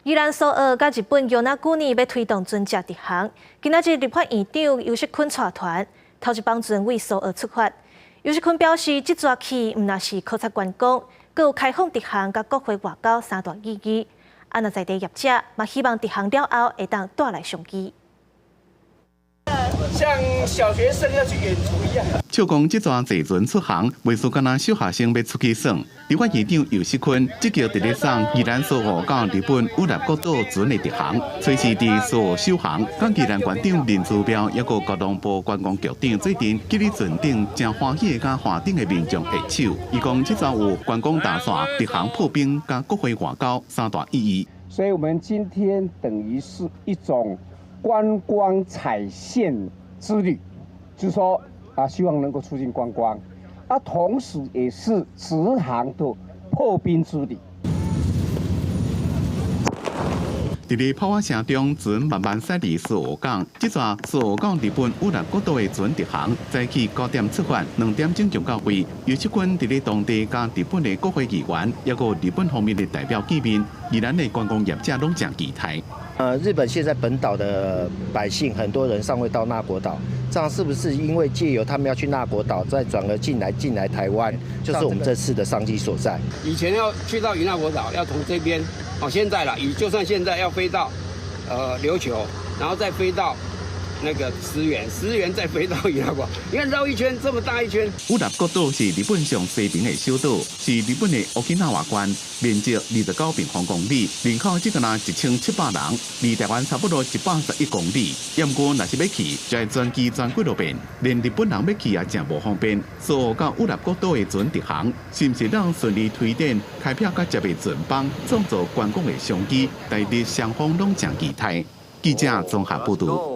宜兰苏澳甲日本约纳古年要推动船只直航，今仔日立法院长尤锡坤带团头一帮船为苏澳出发。尤锡坤表示，这抓起毋但是考察观光，更有开放直航甲国会外交三大意义。啊，那在地业者嘛希望直航了后会当带来商机。 像小学生要去远足一样。笑讲这桩坐船出航，袂输敢若小学生要出去耍。立法院长尤锡坤积极伫咧送宜兰苏澳到日本五立国岛船的直航，随时伫苏澳首航。港宜兰县长林志标，也个交通部观光局长最近给予船顶真欢喜甲华顶的民众下手。伊讲这桩有观光大线、直航破冰、甲国会外交三大意义。所以我们今天等于是一种观光踩线 之旅，就是说希望能够促进观光，同时也是直航的破冰之旅。伫咧炮火声中，船慢慢驶离苏澳港。这船苏澳港日本五立国岛的船直航，早起9点出发，2点钟就到位。尤锡坤伫咧当地甲日本的国会议员，也个日本方面的代表见面，宜兰的观光业者拢真期待。 日本现在本岛的百姓很多人尚未到那国岛，这样是不是因为借由他们要去那国岛，再转而进来台湾，就是我们这次的商机所在？以前要去到与那国岛，要从这边，现在了，就算现在要飞到琉球，然后再飞到那个石原再飞到与那国，你看绕一圈这么大一圈。五立国岛是日本上西边的小岛，是日本的沖縄县，面积29平方公里，人口只敢若1700人，离台湾差不多111公里。不过，若是要去，就要转机转几落遍，连日本人要去也真无方便。苏澳到五立国岛的船直航，是不是让顺利推展开票甲接的船帮，创造观光的商机？大日双方拢真期待。记者综合报道。